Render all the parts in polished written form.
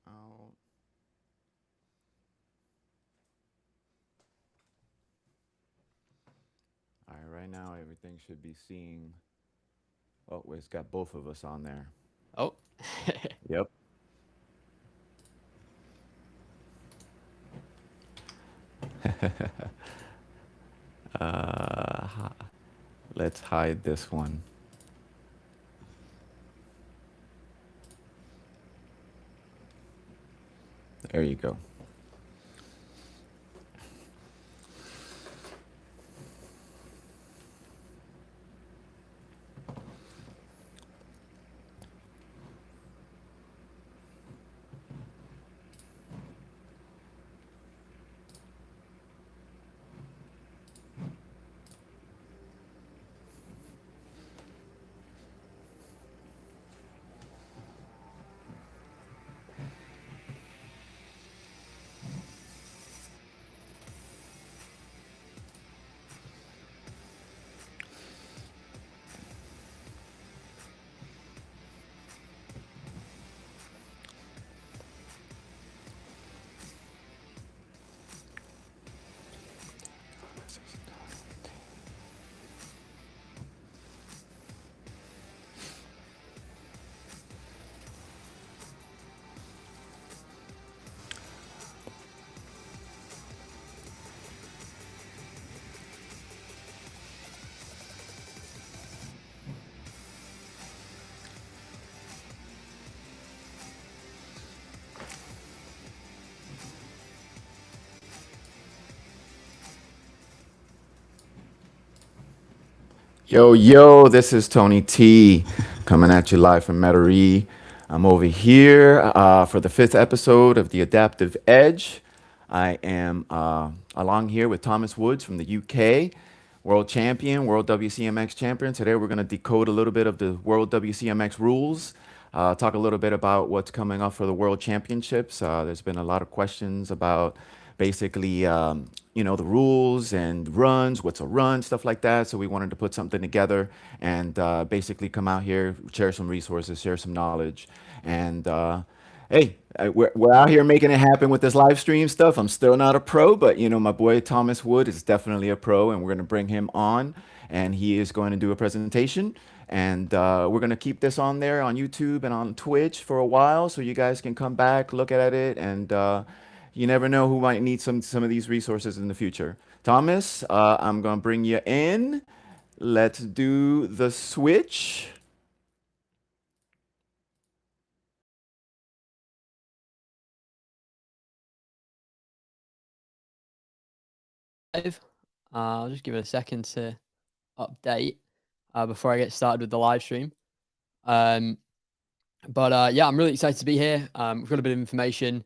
Out. All right, right now everything should be seeing. Oh, it's got both of us on there. Oh, Yep. Uh, let's hide this one. There you go. Yo, yo, this is Tony T coming at you live from Metairie. I'm over here for the fifth episode of The Adaptive Edge. I am along here with Thomas Woods from the UK, world champion, world WCMX champion. Today we're going to decode a little bit of the world WCMX rules, talk a little bit about what's coming up for the world championships. There's been a lot of questions about basically, the rules and runs, what's a run, stuff like that. So we wanted to put something together and basically come out here, share some resources, share some knowledge, and hey, we're out here making it happen with this live stream stuff. I'm still not a pro, but my boy Thomas Wood is definitely a pro, and we're going to bring him on, and he is going to do a presentation. And we're going to keep this on there on YouTube and on Twitch for a while so you guys can come back, look at it, and you never know who might need some of these resources in the future. Thomas, I'm going to bring you in. Let's do the switch. live. I'll just give it a second to update before I get started with the live stream. Um, but yeah, I'm really excited to be here. We've got a bit of information,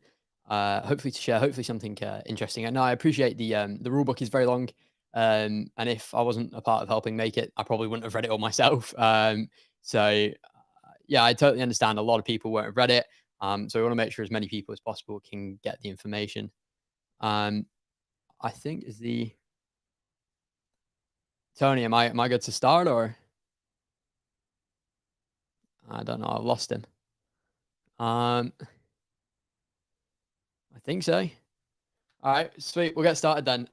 hopefully to share, hopefully something interesting. And no, I appreciate the rule book is very long. And if I wasn't a part of helping make it, I probably wouldn't have read it all myself. So yeah, I totally understand. A lot of people won't have read it. So we want to make sure as many people as possible can get the information. Um, I think is the Tony. Am I good to start or I don't know? I've lost him. I think so. All right, sweet. We'll get started then.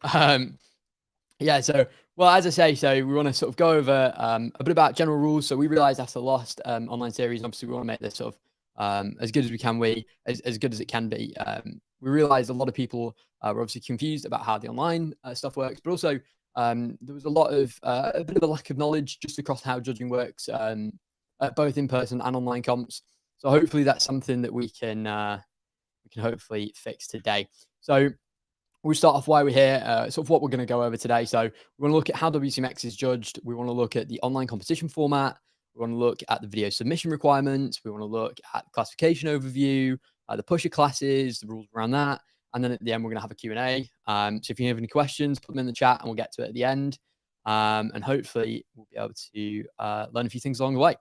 Yeah, so, well, as I say, so we want to sort of go over a bit about general rules. So we realized after the last online series, obviously, we want to make this sort of as good as we can, as good as it can be. We realized a lot of people were obviously confused about how the online stuff works, but also there was a bit of a lack of knowledge just across how judging works, at both in person and online comps. So hopefully that's something that we can hopefully fix today. So we'll start off why we're here, sort of what we're going to go over today. So we want to look at how WCMX is judged. We want to look at the online competition format. We want to look at the video submission requirements. We want to look at classification overview, the pusher classes, the rules around that. And then at the end, we're going to have a Q&A. So if you have any questions, put them in the chat and we'll get to it at the end. And hopefully we'll be able to learn a few things along the way.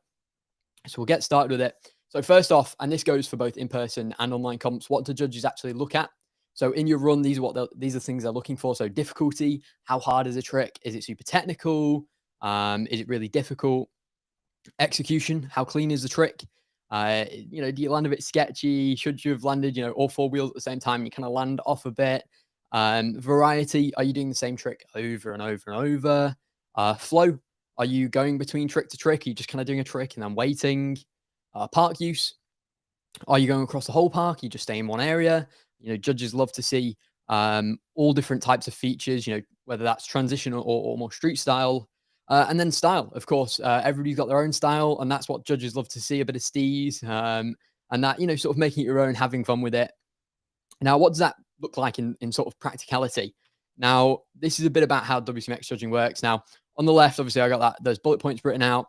So we'll get started with it. So first off, and this goes for both in-person and online comps, what do judges actually look at? So in your run, these are things they're looking for. So difficulty, how hard is a trick? Is it super technical? Is it really difficult? Execution, how clean is the trick? Do you land a bit sketchy? Should you have landed, all four wheels at the same time? You kind of land off a bit. Variety, are you doing the same trick over and over and over? Flow, are you going between trick to trick? Are you just kind of doing a trick and then waiting? Park use, are you going across the whole park? You just stay in one area? Judges love to see all different types of features, whether that's transition or more street style. And then style, of course, everybody's got their own style, and that's what judges love to see, a bit of steez, and that, sort of making it your own, having fun with it. Now, what does that look like in sort of practicality? Now, this is a bit about how WCMX judging works. Now, on the left, obviously, I got those bullet points written out.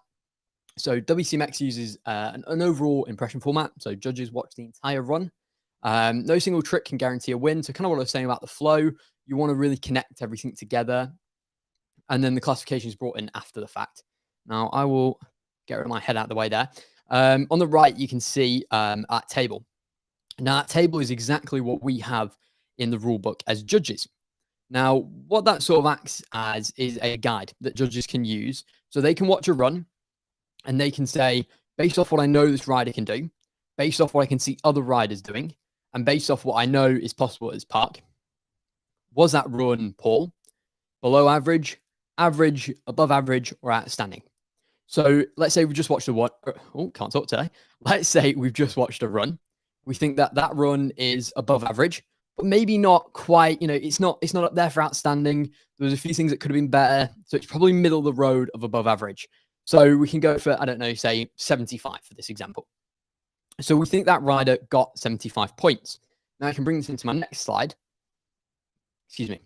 So WCMX uses an overall impression format. So judges watch the entire run. No single trick can guarantee a win. So kind of what I was saying about the flow, you want to really connect everything together. And then the classification is brought in after the fact. Now, I will get my head out of the way there. On the right, you can see our table. Now, that table is exactly what we have in the rule book as judges. Now, what that sort of acts as is a guide that judges can use. So they can watch a run and they can say, based off what I know this rider can do, based off what I can see other riders doing, and based off what I know is possible at this park, was that run poor, below average, average, above average, or outstanding? So let's say we just watched a what? Oh, can't talk today. Let's say we've just watched a run. We think that that run is above average, but maybe not quite. It's not up there for outstanding. There's a few things that could have been better, so it's probably middle of the road of above average. So we can go for, I don't know, say 75 for this example. So we think that rider got 75 points. Now I can bring this into my next slide. Excuse me.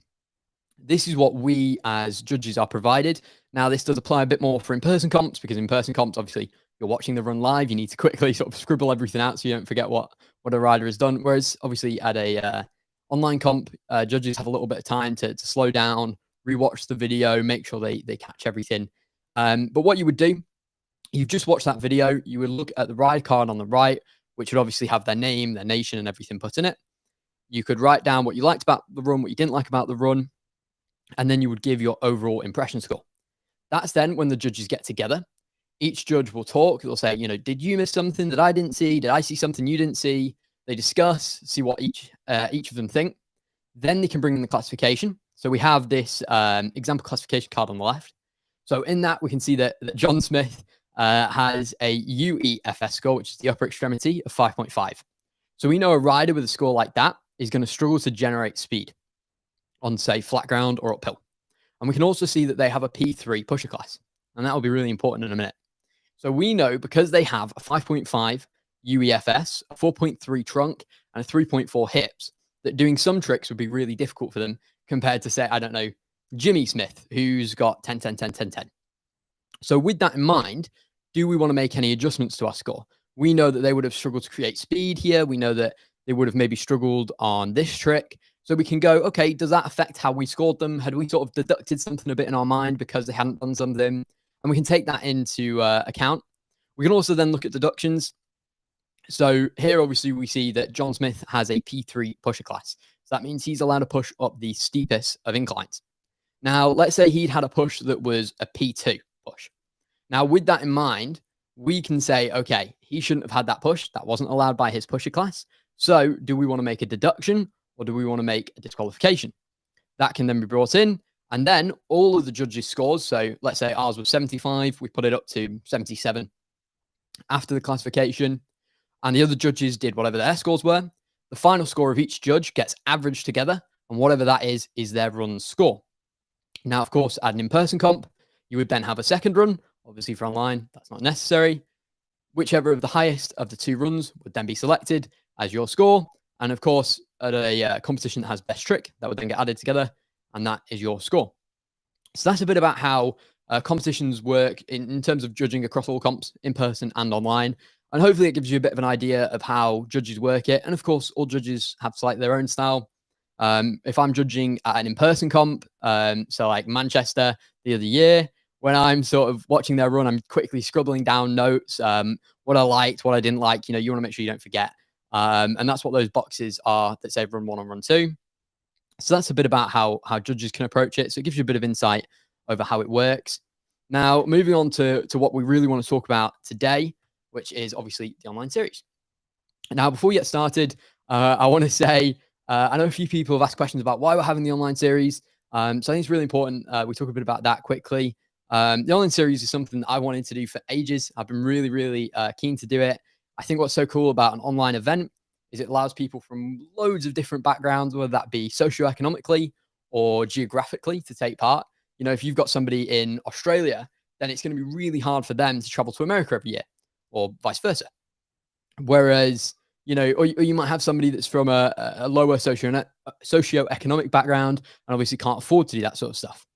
This is what we as judges are provided. Now, this does apply a bit more for in-person comps, because in-person comps, obviously, you're watching the run live. You need to quickly sort of scribble everything out so you don't forget what a rider has done. Whereas, obviously, at a online comp, judges have a little bit of time to slow down, rewatch the video, make sure they catch everything. But what you would do, you've just watched that video, you would look at the ride card on the right, which would obviously have their name, their nation, and everything put in it. You could write down what you liked about the run, what you didn't like about the run, and then you would give your overall impression score. That's then when the judges get together. Each judge will talk. They'll say, did you miss something that I didn't see? Did I see something you didn't see? They discuss, see what each of them think. Then they can bring in the classification. So we have this example classification card on the left. So in that, we can see that John Smith has a UEFS score, which is the upper extremity of 5.5. So we know a rider with a score like that is going to struggle to generate speed on, say, flat ground or uphill. And we can also see that they have a P3 pusher class. And that will be really important in a minute. So we know, because they have a 5.5 UEFS, a 4.3 trunk, and a 3.4 hips, that doing some tricks would be really difficult for them compared to, say, I don't know, Jimmy Smith, who's got 10, 10, 10, 10, 10. So with that in mind, do we want to make any adjustments to our score? We know that they would have struggled to create speed here. We know that they would have maybe struggled on this trick. So we can go, okay, does that affect how we scored them? Had we sort of deducted something a bit in our mind because they hadn't done something? And we can take that into account. We can also then look at deductions. So here, obviously, we see that John Smith has a P3 pusher class. So that means he's allowed to push up the steepest of inclines. Now, let's say he'd had a push that was a P2 push. Now, with that in mind, we can say, okay, he shouldn't have had that push. That wasn't allowed by his pusher class. So do we want to make a deduction, or do we want to make a disqualification? That can then be brought in. And then all of the judges' scores, so let's say ours was 75, we put it up to 77 after the classification, and the other judges did whatever their scores were. The final score of each judge gets averaged together, and whatever that is their run score. Now, of course, at an in-person comp, you would then have a second run. Obviously, for online, that's not necessary. Whichever of the highest of the two runs would then be selected as your score. And of course, at a competition that has best trick, that would then get added together, and that is your score. So that's a bit about how competitions work in terms of judging across all comps, in person and online. And hopefully it gives you a bit of an idea of how judges work it. And of course, all judges have slightly their own style. If I'm judging at an in-person comp, so like Manchester the other year, when I'm sort of watching their run, I'm quickly scribbling down notes, what I liked, what I didn't like. You want to make sure you don't forget. And that's what those boxes are that say run one and run two. So that's a bit about how judges can approach it. So it gives you a bit of insight over how it works. Now, moving on to what we really want to talk about today. which is obviously the online series. Now, before we get started, I want to say, I know a few people have asked questions about why we're having the online series. So I think it's really important we talk a bit about that quickly. The online series is something that I wanted to do for ages. I've been really, really keen to do it. I think what's so cool about an online event is it allows people from loads of different backgrounds, whether that be socioeconomically or geographically, to take part. You know, if you've got somebody in Australia, then it's going to be really hard for them to travel to America every year, or vice versa. Whereas, you know, or you might have somebody that's from a lower socioeconomic background and obviously can't afford to do that sort of stuff.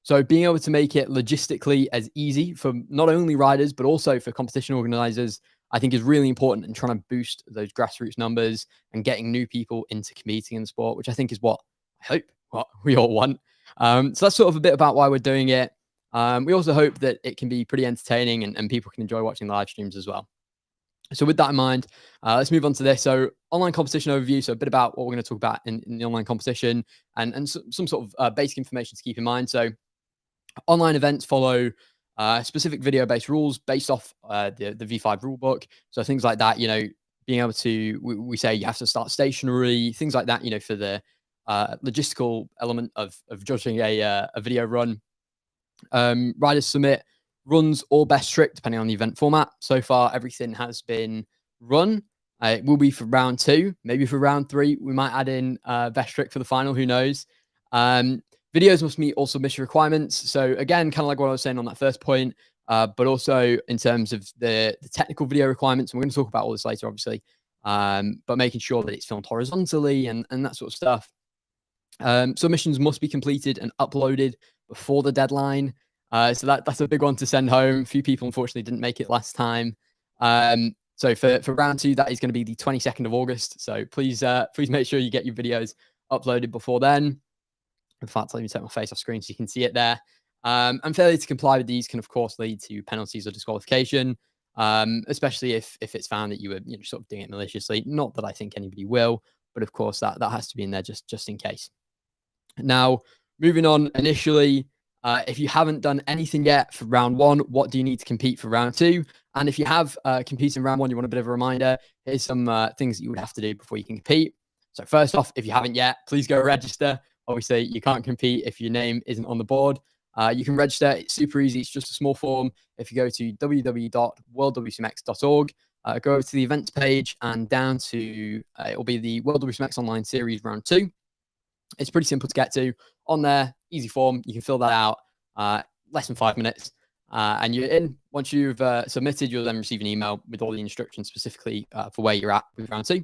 So being able to make it logistically as easy for not only riders, but also for competition organizers, I think is really important in trying to boost those grassroots numbers and getting new people into competing in the sport, which I think is what I hope what we all want. So that's sort of a bit about why we're doing it. We also hope that it can be pretty entertaining and people can enjoy watching the live streams as well. So with that in mind, let's move on to this. So online competition overview. So a bit about what we're going to talk about in the online competition and some sort of basic information to keep in mind. So online events follow specific video-based rules based off the V5 rulebook. So things like that, you know, being able to, we say you have to start stationary, things like that, you know, for the logistical element of judging a video run. Riders submit runs or best trick depending on the event format. So far, everything has been run. It will be for round 2, maybe for round 3. We might add in best trick for the final, who knows. Videos must meet all submission requirements. So again, kind of like what I was saying on that first point, but also in terms of the technical video requirements. And we're going to talk about all this later, obviously, but making sure that it's filmed horizontally and that sort of stuff. Submissions must be completed and uploaded before the deadline. So that's a big one to send home. A few people, unfortunately, didn't make it last time. So for round 2, that is going to be the 22nd of August. So please make sure you get your videos uploaded before then. In fact, let me take my face off screen so you can see it there. And failure to comply with these can, of course, lead to penalties or disqualification, especially if it's found that you were sort of doing it maliciously. Not that I think anybody will, but of course that has to be in there just in case. Now, moving on initially, if you haven't done anything yet for round 1, what do you need to compete for round 2? And if you have competed in round 1, you want a bit of a reminder, here's some things that you would have to do before you can compete. So first off, if you haven't yet, please go register. Obviously, you can't compete if your name isn't on the board. You can register. It's super easy. It's just a small form. If you go to www.worldwcmx.org, go over to the events page and down to, it will be the World WCMX Online Series Round 2. It's pretty simple to get to. On there, easy form. You can fill that out, less than 5 minutes. And you're in. Once you've submitted, you'll then receive an email with all the instructions specifically for where you're at with Round 2.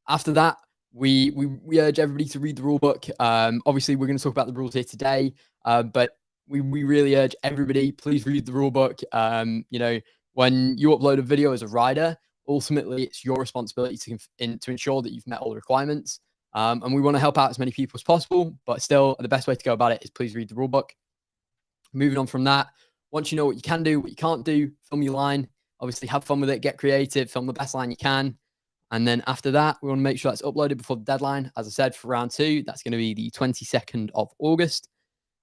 After that, we urge everybody to read the rule book. Obviously, we're going to talk about the rules here today, but we really urge everybody, please read the rule book. You know, when you upload a video as a rider, ultimately it's your responsibility to ensure that you've met all the requirements. And we want to help out as many people as possible, but still the best way to go about it is please read the rule book. Moving on from that, once you know what you can do, what you can't do, film your line. Obviously, have fun with it, get creative, film the best line you can. And then after that, we want to make sure that's uploaded before the deadline. As I said, for round 2, that's going to be the 22nd of August.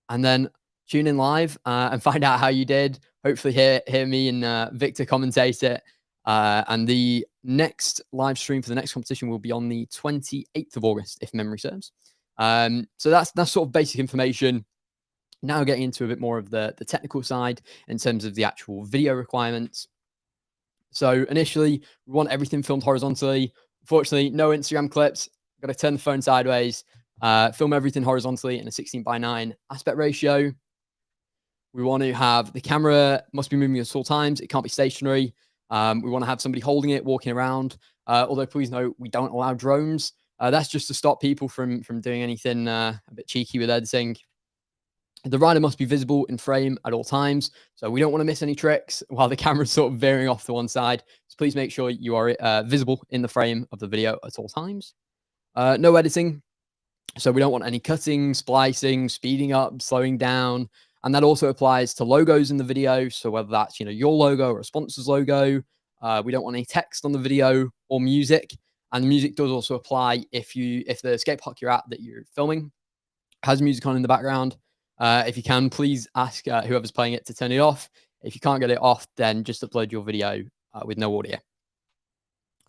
And then tune in live and find out how you did. Hopefully hear me and Victor commentate it. And the next live stream for the next competition will be on the 28th of August, if memory serves. So that's sort of basic information. Now getting into a bit more of the technical side in terms of the actual video requirements. So initially, we want everything filmed horizontally. Unfortunately, no Instagram clips. Got to turn the phone sideways. Film everything horizontally in a 16:9 aspect ratio. We want to have the camera must be moving at all times. It can't be stationary. We want to have somebody holding it, walking around. Although please note, we don't allow drones. That's just to stop people from doing anything a bit cheeky with editing. The rider must be visible in frame at all times. So we don't want to miss any tricks while the camera's sort of veering off to one side. So please make sure you are visible in the frame of the video at all times. No editing. So we don't want any cutting, splicing, speeding up, slowing down. And that also applies to logos in the video. So whether that's, your logo or a sponsor's logo, we don't want any text on the video or music. And the music does also apply if the skate park you're at that you're filming has music on in the background. If you can, please ask whoever's playing it to turn it off. If you can't get it off, then just upload your video with no audio.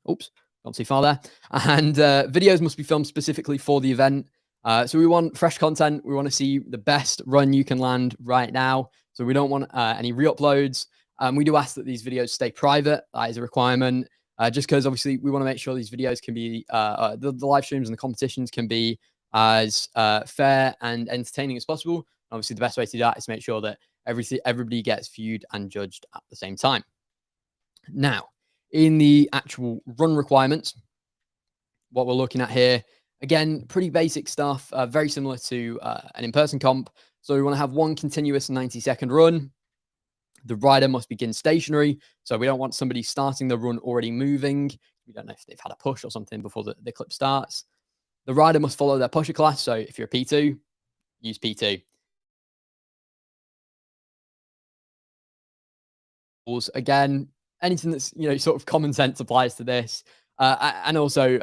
Oops, gone too far there. And videos must be filmed specifically for the event. So we want fresh content. We want to see the best run you can land right now. So we don't want any re-uploads. We do ask that these videos stay private. That is a requirement. Just because obviously we want to make sure these videos can be, the live streams and the competitions can be as fair and entertaining as possible. Obviously, the best way to do that is to make sure that everybody gets viewed and judged at the same time. Now, in the actual run requirements, what we're looking at here, again, pretty basic stuff, very similar to an in-person comp. So we want to have one continuous 90-second run. The rider must begin stationary. So we don't want somebody starting the run already moving. We don't know if they've had a push or something before the clip starts. The rider must follow their pusher class. So if you're a P2, use P2. Again, anything that's, sort of common sense applies to this. And also,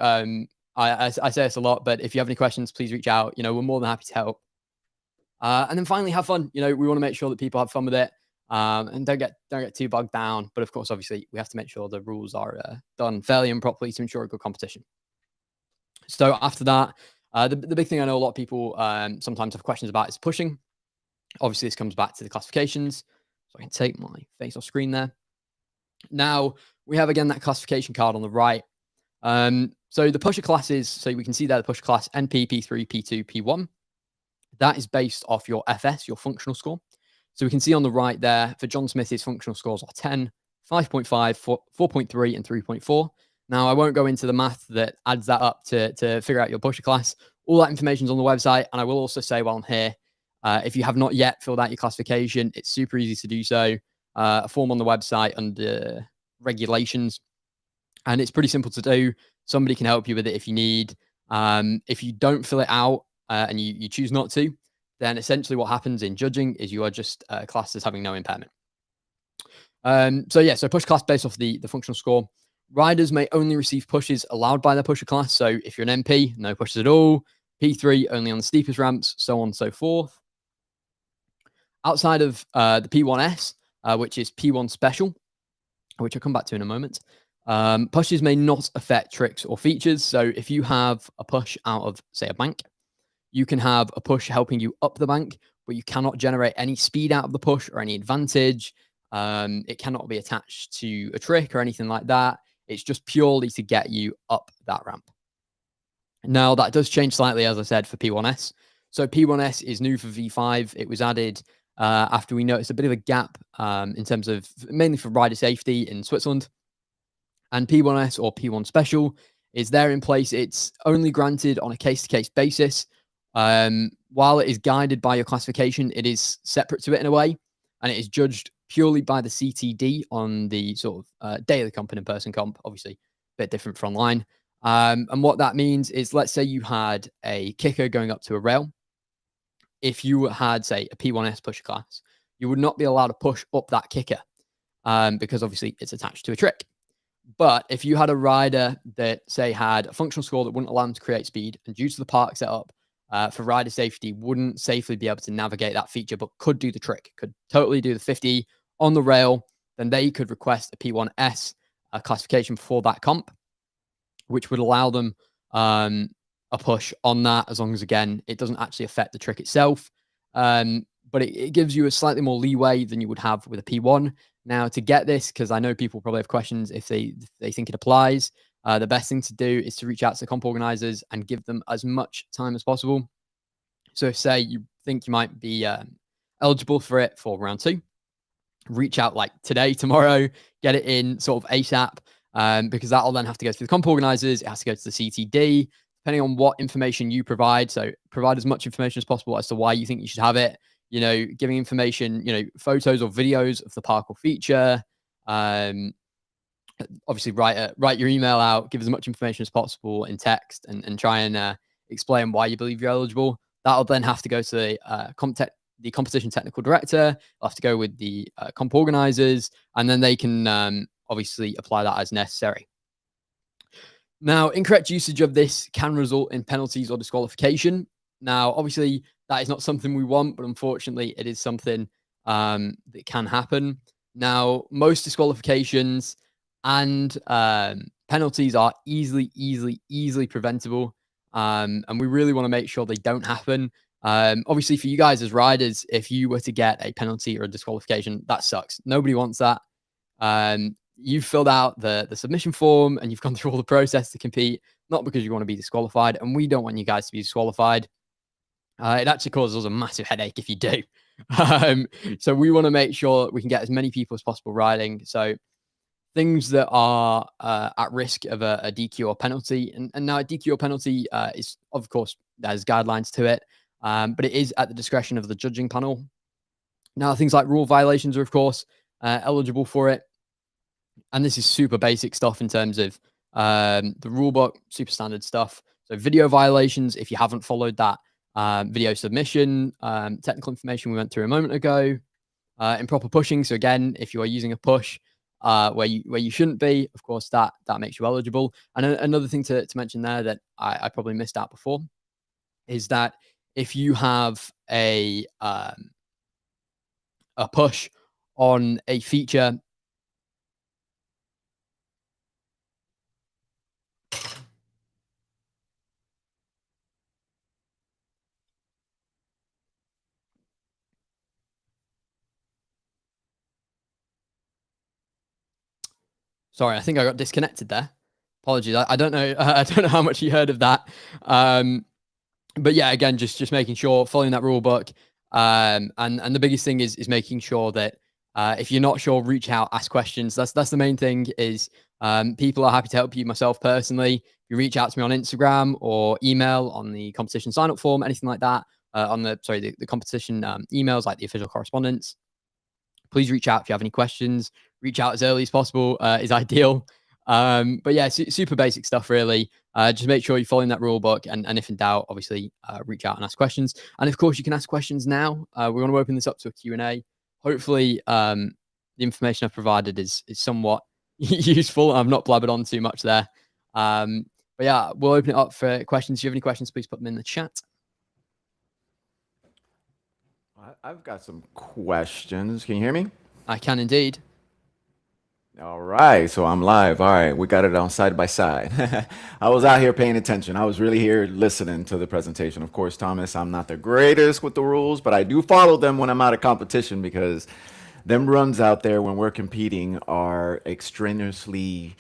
I say this a lot, but if you have any questions, please reach out. We're more than happy to help. And then finally, have fun. We want to make sure that people have fun with it. And don't get too bogged down. But of course, obviously, we have to make sure the rules are done fairly and properly to ensure a good competition. So after that, the big thing I know a lot of people sometimes have questions about is pushing. Obviously, this comes back to the classifications. So I can take my face off screen there. Now, we have, again, that classification card on the right. So the pusher classes, so we can see there the pusher class NP, P3, P2, P1. That is based off your FS, your functional score. So we can see on the right there, for John Smith, his functional scores are 10, 5.5, 4.3, and 3.4. Now, I won't go into the math that adds that up to figure out your pusher class. All that information is on the website. And I will also say while I'm here, if you have not yet filled out your classification, it's super easy to do so. A form on the website under regulations. And it's pretty simple to do. Somebody can help you with it if you need. If you don't fill it out and you choose not to, then essentially what happens in judging is you are just classed as having no impairment. So push class based off the functional score. Riders may only receive pushes allowed by their pusher class. So if you're an MP, no pushes at all. P3, only on the steepest ramps, so on and so forth. Outside of the P1S, which is P1 special, which I'll come back to in a moment, pushes may not affect tricks or features. So if you have a push out of, say, a bank, you can have a push helping you up the bank, but you cannot generate any speed out of the push or any advantage. It cannot be attached to a trick or anything like that. It's just purely to get you up that ramp. Now, that does change slightly, as I said, for P1S. So P1S is new for V5. It was added after we noticed a bit of a gap in terms of mainly for rider safety in Switzerland. And P1S or P1 Special is there in place. It's only granted on a case-to-case basis. While it is guided by your classification, it is separate to it in a way, and it is judged purely by the CTD on the sort of daily comp and in-person comp, obviously a bit different from online. And what that means is, let's say you had a kicker going up to a rail. If you had, say, a P1S pusher class, you would not be allowed to push up that kicker because obviously it's attached to a trick. But if you had a rider that, say, had a functional score that wouldn't allow them to create speed, and due to the park setup, for rider safety, wouldn't safely be able to navigate that feature, but could do the trick, could totally do the 50 on the rail, then they could request a P1S classification for that comp, which would allow them a push on that, as long as, again, it doesn't actually affect the trick itself. But it gives you a slightly more leeway than you would have with a P1. Now, to get this, because I know people probably have questions if they think it applies, the best thing to do is to reach out to the comp organizers and give them as much time as possible. So if, say, you think you might be eligible for it for round 2, reach out like today, tomorrow, get it in sort of ASAP, because that'll then have to go through the comp organizers. It has to go to the CTD, depending on what information you provide. So provide as much information as possible as to why you think you should have it. Giving information, photos or videos of the park or feature. Obviously, write your email out, give as much information as possible in text, and try and explain why you believe you're eligible. That'll then have to go to the competition technical director. They'll have to go with the comp organizers, and then they can obviously apply that as necessary. Now, incorrect usage of this can result in penalties or disqualification. Now, obviously, that is not something we want, but unfortunately, it is something that can happen. Now, most disqualifications and penalties are easily preventable, and we really want to make sure they don't happen. Obviously, for you guys as riders, if you were to get a penalty or a disqualification, that sucks. Nobody wants that. You've filled out the submission form and you've gone through all the process to compete, not because you want to be disqualified, and we don't want you guys to be disqualified. It actually causes us a massive headache if you do. So we want to make sure we can get as many people as possible riding. So things that are at risk of a DQ or penalty, and now a DQ or penalty is, of course, there's guidelines to it, but it is at the discretion of the judging panel. Now, things like rule violations are, of course, eligible for it. And this is super basic stuff in terms of the rule book, super standard stuff. So video violations, if you haven't followed that video submission, technical information we went through a moment ago, improper pushing. So again, if you are using a push where you shouldn't be, of course, that makes you eligible. And another thing to mention there that I probably missed out before is that if you have a push on a feature. Sorry, I think I got disconnected there. Apologies. I don't know. I don't know how much you heard of that. But yeah, again, just making sure following that rule book. And the biggest thing is making sure that if you're not sure, reach out, ask questions. That's the main thing. Is people are happy to help you. Myself personally, you reach out to me on Instagram or email on the competition sign up form, anything like that. On the competition emails, like the official correspondence. Please reach out if you have any questions. Reach out as early as possible is ideal. But yeah, super basic stuff, really. Just make sure you're following that rule book. And if in doubt, obviously, reach out and ask questions. And of course, you can ask questions now. We want to open this up to a Q&A. Hopefully, the information I've provided is somewhat useful. I've not blabbered on too much there. But yeah, we'll open it up for questions. If you have any questions, please put them in the chat. I've got some questions. Can you hear me? I can indeed. All right, so I'm live. All right, we got it on side by side. I was out here paying attention. I was really here listening to the presentation. Of course, Thomas, I'm not the greatest with the rules, but I do follow them when I'm out of competition because them runs out there when we're competing are extraneously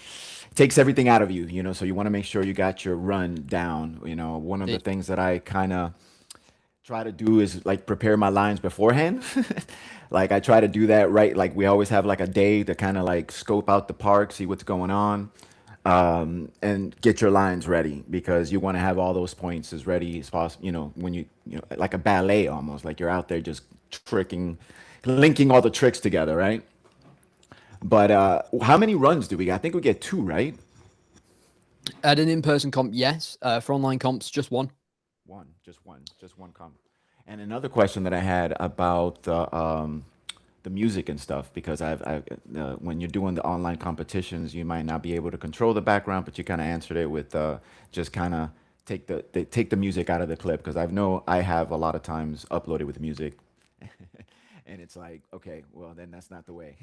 takes everything out of you, so you want to make sure you got your run down. One of the things that I kind of try to do is like prepare my lines beforehand. Like I try to do that, right? Like we always have like a day to kind of like scope out the park, see what's going on, and get your lines ready because you want to have all those points as ready as possible. When like a ballet almost, like you're out there just linking all the tricks together, right? But how many runs do we get? I think we get 2, right? At an in-person comp, yes. For online comps, just one. Just one comp. And another question that I had about the music and stuff, because when you're doing the online competitions, you might not be able to control the background, but you kind of answered it with just kind of take the music out of the clip, because I have a lot of times uploaded with music, and it's like, okay, well then that's not the way.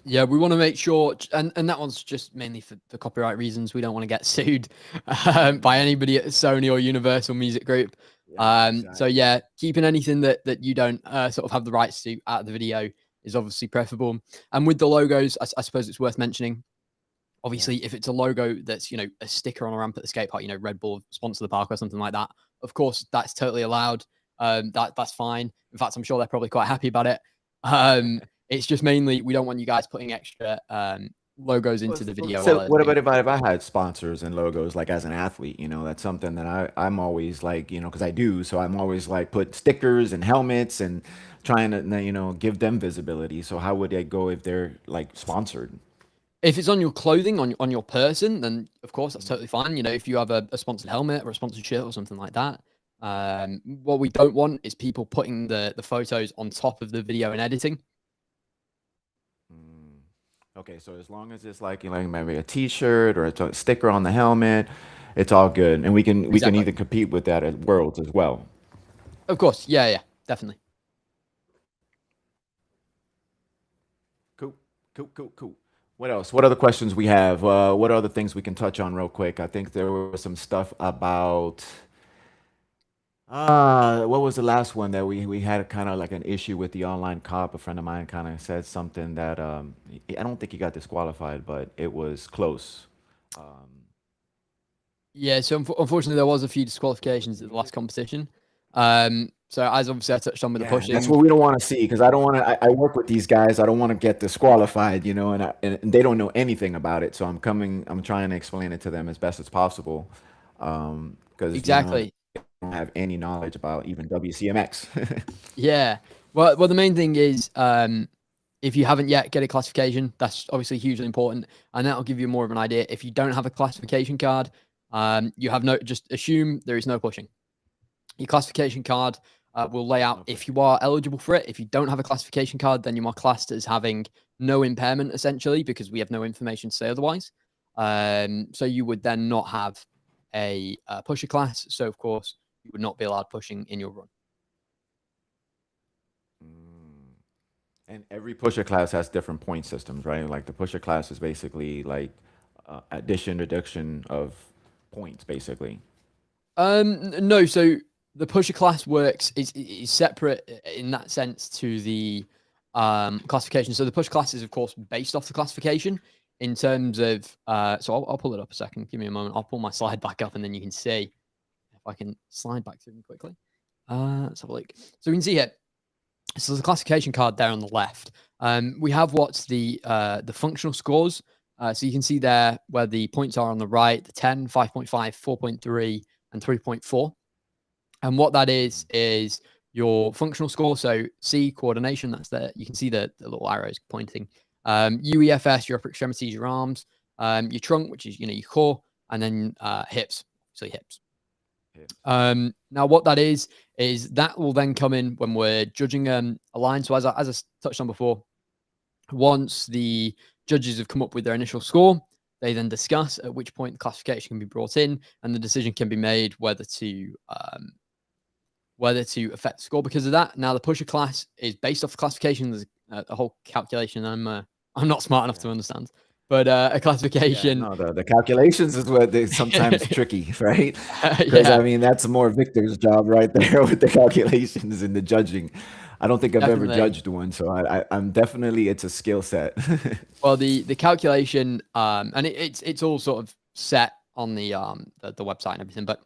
Yeah, we want to make sure, and that one's just mainly for copyright reasons. We don't want to get sued by anybody at Sony or Universal Music Group. Yeah, exactly. So yeah, keeping anything that you don't sort of have the rights to out of the video is obviously preferable. And with the logos, I suppose it's worth mentioning. Obviously, if it's a logo that's a sticker on a ramp at the skate park, Red Bull sponsor the park or something like that, of course that's totally allowed. That's fine. In fact, I'm sure they're probably quite happy about it. It's just mainly we don't want you guys putting extra logos into the video. So what about if I had sponsors and logos, like as an athlete? That's something that I'm always like, because I do. So I'm always like put stickers and helmets and trying to, give them visibility. So how would I go if they're like sponsored? If it's on your clothing, on your person, then of course that's totally fine. If you have a sponsored helmet or a sponsored shirt or something like that. What we don't want is people putting the photos on top of the video and editing. Okay, so as long as it's like maybe a T-shirt or a sticker on the helmet, it's all good, and we can either compete with that at Worlds as well. Of course, yeah, definitely. Cool. What else? What other questions we have? What other things we can touch on real quick? I think there was some stuff about what was the last one that we had kind of like an issue with the online cop? A friend of mine kind of said something that I don't think he got disqualified, but it was close. Um, Yeah, so unfortunately, there was a few disqualifications at the last competition. So as obviously I touched on with the yeah, that's pushing, what we don't want to see because I don't want to. I work with these guys. I don't want to get disqualified, and they don't know anything about it. So I'm trying to explain it to them as best as possible, because exactly. they don't have any knowledge about even WCMX. Yeah. Well, the main thing is, if you haven't yet get a classification, that's obviously hugely important, and that'll give you more of an idea. If you don't have a classification card, you have no. Just assume there is no pushing. Your classification card will lay out Okay. if you are eligible for it. If you don't have a classification card, then you are classed as having no impairment, essentially, because we have no information to say otherwise. So you would then not have a pusher class. So, of course, you would not be allowed pushing in your run. Mm. And every pusher class has different point systems, right? Like the pusher class is basically like addition, reduction of points, basically. No, so the pusher class works is separate in that sense to the classification. So the pusher class is of course based off the classification in terms of so I'll pull it up a second. Give me a moment. I'll pull my slide back up and then you can see if I can slide back through them quickly. Let's have a look. So we can see here. So there's a classification card there on the left. We have what's the functional scores. So you can see there where the points are on the right, the 10, 5.5, 4.3, and 3.4. And what that is your functional score. So C, coordination, that's there. You can see the little arrows pointing. UEFS, your upper extremities, your arms, your trunk, which is, your core, and then hips, so hips. Yeah. Now, what that is that will then come in when we're judging a line. So as I touched on before, once the judges have come up with their initial score, they then discuss at which point the classification can be brought in, and the decision can be made whether to affect the score because of that. Now, the pusher class is based off the classification. There's a whole calculation. I'm not smart enough to Yeah. understand, but a Yeah, classification. no, the calculations is what they sometimes tricky, right? Because I Yeah, mean that's more Victor's job right there with the calculations and the judging. I don't think I've ever definitely. judged one, so I'm definitely it's a skill set. Well, the calculation, and it's all sort of set on the website and everything, but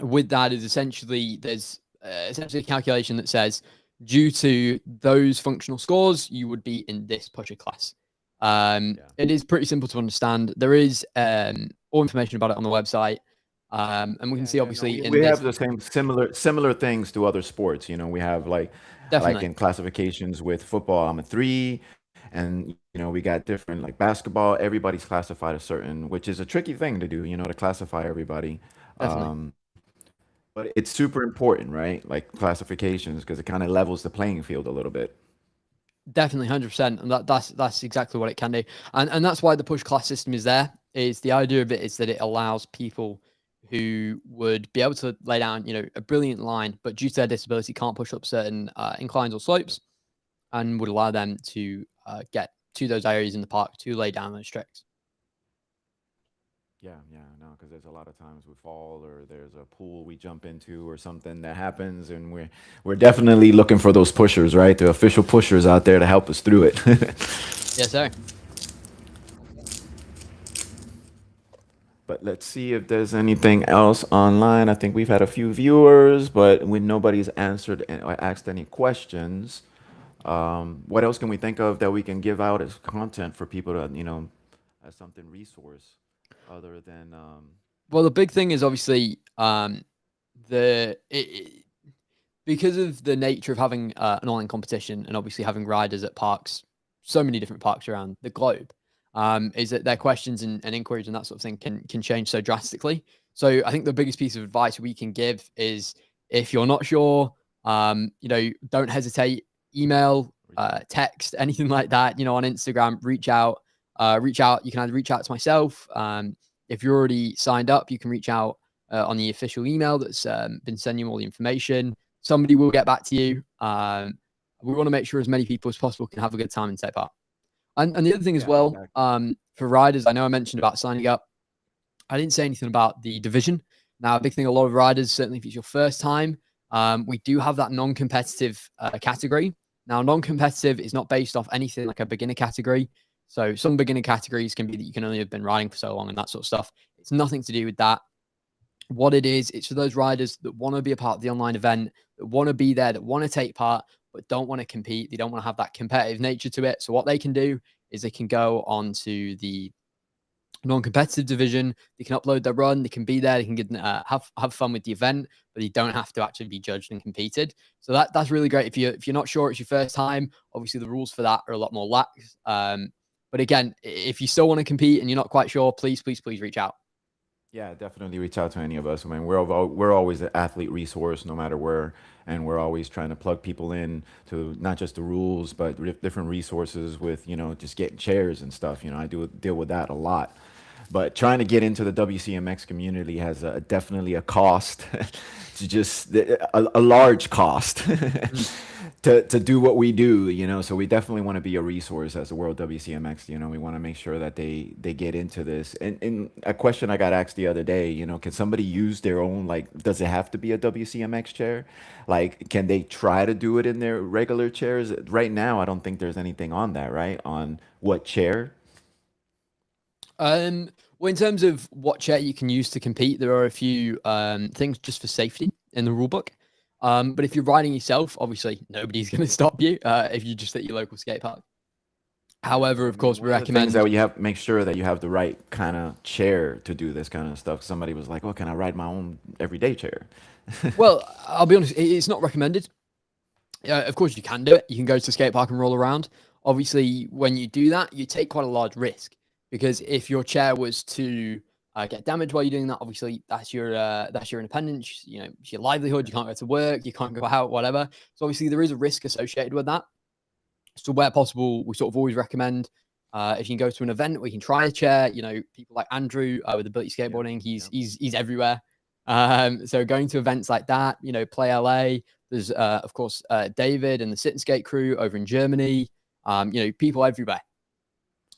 with that is essentially there's essentially a calculation that says due to those functional scores, you would be in this pusher class. Yeah. It is pretty simple to understand. There is all information about it on the website, and we can see No, obviously in we have this the same similar things to other sports. We have like definitely, in classifications with football, I'm a three, and we got different like basketball. Everybody's classified a certain, which is a tricky thing to do, to classify everybody. definitely. Um, but it's super important, right? Like classifications because it kind of levels the playing field a little bit. Definitely, 100%, and that's exactly what it can do, and that's why the push class system is there. Is the idea of it is that it allows people who would be able to lay down, a brilliant line, but due to their disability can't push up certain inclines or slopes, and would allow them to get to those areas in the park to lay down those tricks. Yeah, no, because there's a lot of times we fall or there's a pool we jump into or something that happens, and we're definitely looking for those pushers, right? The official pushers out there to help us through it. Yes, sir. But let's see if there's anything else online. I think we've had a few viewers, but when nobody's answered or asked any questions, what else can we think of that we can give out as content for people to, as something resource other than, Well, the big thing is obviously the it, because of the nature of having an online competition and obviously having riders at parks, so many different parks around the globe, is that their questions and inquiries and that sort of thing can change so drastically. So I think the biggest piece of advice we can give is if you're not sure, don't hesitate, email, reach out. text, anything like that. On Instagram, reach out. Reach out. You can either reach out to myself. If you're already signed up, you can reach out on the official email that's been sending you all the information. Somebody will get back to you. We want to make sure as many people as possible can have a good time and take part. And the other thing as Yeah, well, exactly. for riders, I know I mentioned about signing up. I didn't say anything about the division. Now, a big thing, a lot of riders, certainly if it's your first time, we do have that non-competitive category. Now, non-competitive is not based off anything like a beginner category. So some beginner categories can be that you can only have been riding for so long and that sort of stuff. It's nothing to do with that. What it is, it's for those riders that want to be a part of the online event, that want to be there, that want to take part, but don't want to compete. They don't want to have that competitive nature to it. So what they can do is they can go on to the non-competitive division. They can upload their run. They can be there. They can get have fun with the event, but they don't have to actually be judged and competed. So that's really great. If you're not sure, it's your first time. Obviously, the rules for that are a lot more lax. But again, if you still want to compete and you're not quite sure, please reach out. Yeah, definitely reach out to any of us. I mean, we're always an athlete resource, no matter where, and we're always trying to plug people in to not just the rules, but different resources with just getting chairs and stuff. I do deal with that a lot. But trying to get into the WCMX community has definitely a cost, to just a large cost Mm. to do what we do. So we definitely want to be a resource as the World WCMX. We want to make sure that they get into this. And a question I got asked the other day, can somebody use their own, like, does it have to be a WCMX chair? Like, can they try to do it in their regular chairs? Right now, I don't think there's anything on that, right? On what chair? Well, in terms of what chair you can use to compete, there are a few things just for safety in the rulebook. But if you're riding yourself, obviously nobody's going to stop you if you just at your local skate park. Yeah, However, I of mean, course, we one of the things that recommend. you have make sure that you have the right kind of chair to do this kind of stuff. Somebody was like, "Oh, can I ride my own everyday chair?" Well, I'll be honest, it's not recommended. Of course, you can do it. You can go to the skate park and roll around. Obviously, when you do that, you take quite a large risk because if your chair was to get damaged while you're doing that, obviously that's your independence. It's your livelihood. You can't go to work. You can't go out. Whatever. So obviously, there is a risk associated with that. So where possible, we sort of always recommend if you can go to an event, we can try a chair. People like Andrew with Ability Yep. Skateboarding, he's Yep. he's everywhere. So going to events like that, Play LA. There's of course David and the Sit and Skate crew over in Germany. People everywhere.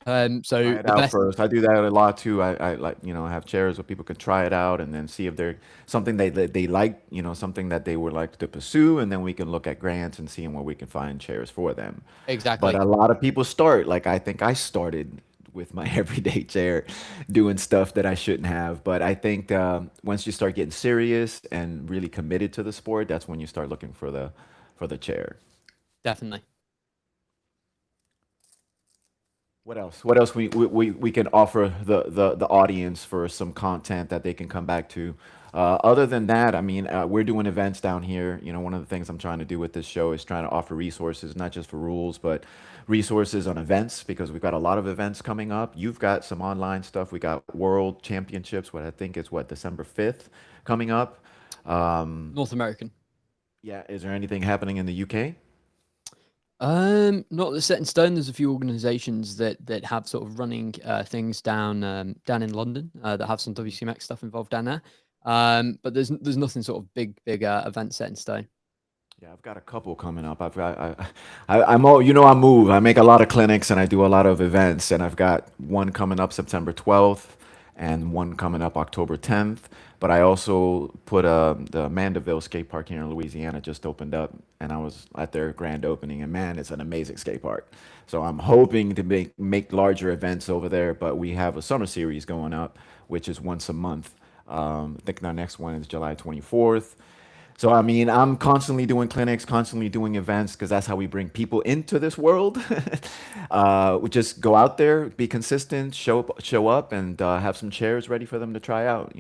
So Try it the out best. first. I do that a lot too. I like, have chairs where people can try it out and then see if they're something they like, something that they would like to pursue, and then we can look at grants and seeing where we can find chairs for them. But Exactly. a lot of people start, like, I think I started with my everyday chair doing stuff that I shouldn't have. But I think once you start getting serious and really committed to the sport, that's when you start looking for the chair. Definitely. What else? What else we can offer the audience for some content that they can come back to? Other than that, I mean, we're doing events down here. One of the things I'm trying to do with this show is trying to offer resources, not just for rules, but resources on events, because we've got a lot of events coming up. You've got some online stuff. We got World Championships, what I think is December 5th coming up. Um, North American. yeah, is there anything happening in the UK? Not set in stone. There's a few organisations that have sort of running things down in London that have some WCMX stuff involved down there. But there's nothing sort of big event set in stone. Yeah, I've got a couple coming up. I'm all, I move. I make a lot of clinics and I do a lot of events, and I've got one coming up September 12th and one coming up October 10th. But I also put the Mandeville skate park here in Louisiana just opened up, and I was at their grand opening, and man, it's an amazing skate park. So I'm hoping to make larger events over there, but we have a summer series going up, which is once a month. I think our next one is July 24th. So I mean, I'm constantly doing clinics, constantly doing events, because that's how we bring people into this world. We just go out there, be consistent, show up, and have some chairs ready for them to try out.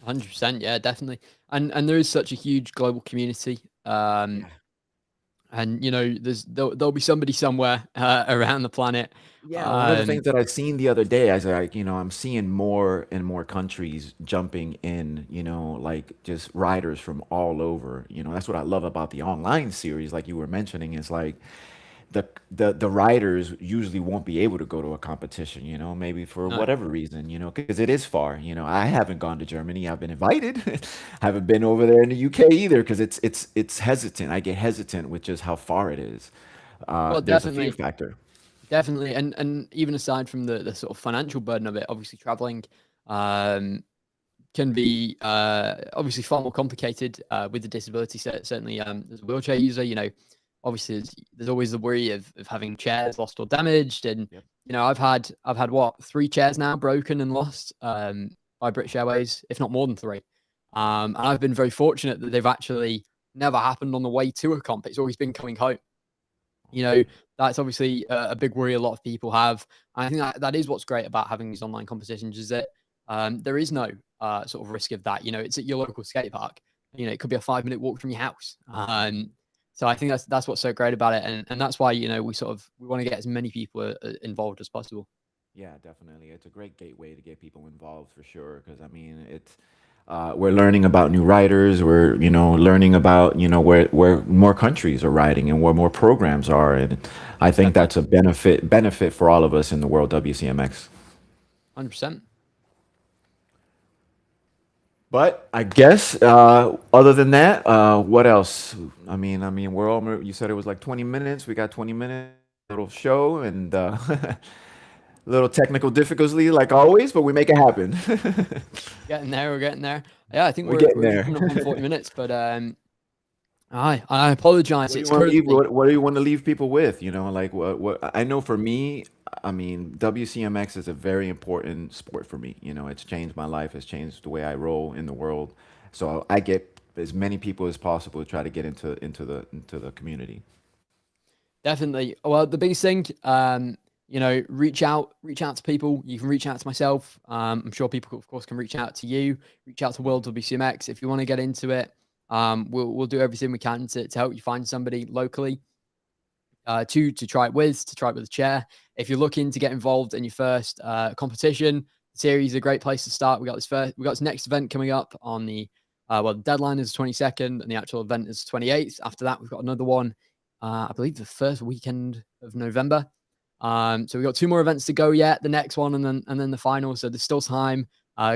100%, yeah, definitely. And there is such a huge global community. Yeah. And there'll be somebody somewhere around the planet. Yeah, one of the things Um, that I've seen the other day, I like, I'm seeing more and more countries jumping in, like just riders from all over. That's what I love about the online series, like you were mentioning, is like the riders usually won't be able to go to a competition, maybe for no, whatever reason, because it is far. I haven't gone to Germany. I've been invited. Haven't been over there in the UK either, because it's hesitant. I get hesitant with just how far it is. well, There's a fear definitely. factor. Definitely, and even aside from the sort of financial burden of it, obviously traveling um, can be obviously far more complicated with the disability. Certainly, as a wheelchair user, obviously there's always the worry of having chairs lost or damaged, and Yep. I've had what, 3 chairs now broken and lost by British Airways, if not more than 3. And I've been very fortunate that they've actually never happened on the way to a comp. It's always been coming home. You know, that's obviously a big worry a lot of people have. And I think that is what's great about having these online competitions is that there is no sort of risk of that. It's at your local skate park. It could be a 5-minute walk from your house. So I think that's what's so great about it, and that's why we want to get as many people involved as possible. Yeah, definitely. It's a great gateway to get people involved for sure. Because I mean, it's we're learning about new writers. We're learning about where more countries are writing and where more programs are, and I think Definitely, that's a benefit for all of us in the world WCMX. 100%. But I guess other than that, what else? I mean, you said it was like 20 minutes. We got 20 minutes little show and little technical difficulty like always, but we make it happen. Getting there, we're getting there. Yeah, I think We're we're getting we're there. coming up on 40 minutes, but I apologize. What do you It's want to leave? currently What do you want to leave people with? Like what I know for me, I mean, WCMX is a very important sport for me. It's changed my life. It's changed the way I roll in the world. So I get as many people as possible to try to get into the community. definitely. Well, the biggest thing, reach out to people. You can reach out to myself. I'm sure people, of course, can reach out to you. Reach out to World WCMX if you want to get into it. We'll do everything we can to help you find somebody locally to try it with, a chair. If you're looking to get involved in your first competition, series is a great place to start. We got this next event coming up on the deadline is the 22nd and the actual event is the 28th. After that, we've got another one, I believe the first weekend of November. So we've got 2 more events to go yet, the next one and then the final. So there's still time.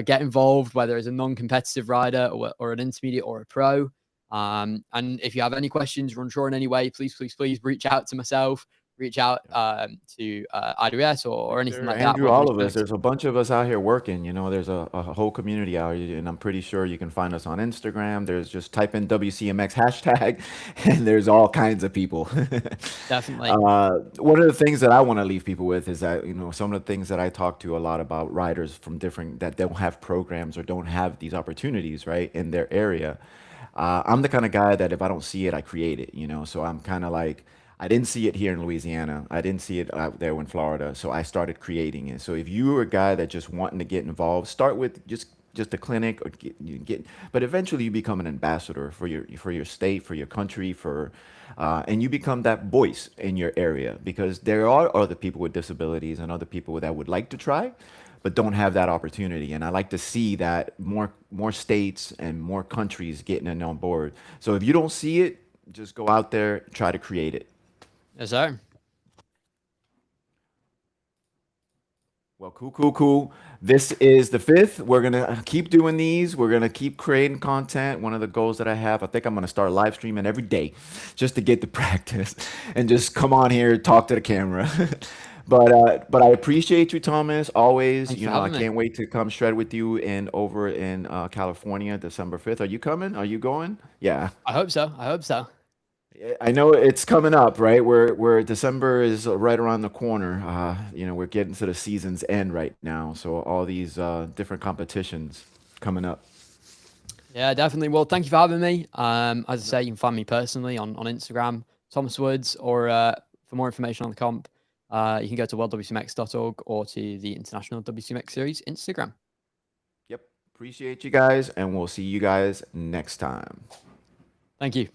Get involved, whether it's a non-competitive rider or an intermediate or a pro. And if you have any questions, you're unsure in any way, please reach out to myself, reach out to IWS or anything Victor, like that. Andrew, World all of us. Respect. There's a bunch of us out here working. There's a whole community out here, and I'm pretty sure you can find us on Instagram. There's just type in WCMX hashtag, and there's all kinds of people. Definitely. One of the things that I want to leave people with is that some of the things that I talk to a lot about riders from different that don't have programs or don't have these opportunities right in their area. I'm the kind of guy that if I don't see it, I create it. So I'm kind of like, I didn't see it here in Louisiana. I didn't see it out there in Florida. So I started creating it. So if you are a guy that just wanting to get involved, start with just a clinic or but eventually you become an ambassador for your state, for your country, and you become that voice in your area because there are other people with disabilities and other people that would like to try but don't have that opportunity. And I like to see that more states and more countries getting it on board. So if you don't see it, just go out there, try to create it. Yes, sir. Well, cool, cool, cool. This is the fifth. We're gonna keep doing these. We're gonna keep creating content. One of the goals that I have, I think I'm gonna start live streaming every day, just to get the practice and just come on here, talk to the camera. But I appreciate you, Thomas. Always, Thank you for I having me. can't wait to come shred with you in over in California, December 5th. Are you coming? Are you going? Yeah. I hope so. I hope so. I know it's coming up, right? Where December is right around the corner. We're getting to the season's end right now, so all these different competitions coming up. Yeah, definitely. Well, thank you for having me. As I say, you can find me personally on Instagram, Thomas Woods, or for more information on the comp, you can go to worldwcmx.org or to the International WCMX Series Instagram. Yep. Appreciate you guys, and we'll see you guys next time. Thank you.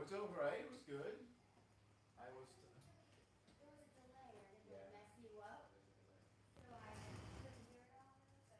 was alright. It was good. I was. There was a delay. I didn't Yeah. want to mess you up. So I couldn't hear it all. But,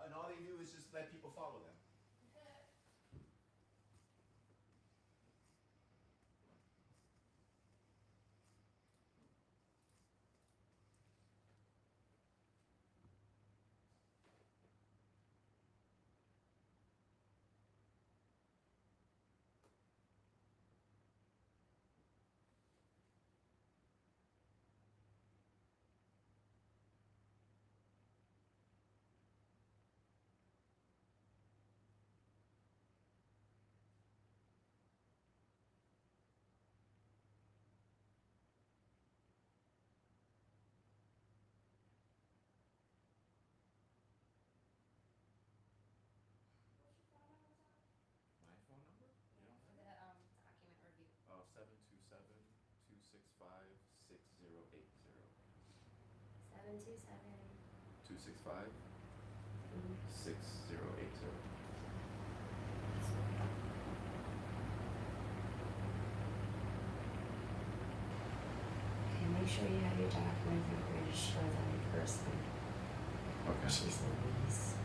And all they do is just let people follow them. My phone number? You don't for have it? the document review. Oh, 727-265-6080. 727. 265-6080. Okay, make sure you have your document and register them in person. Okay. She's Louise.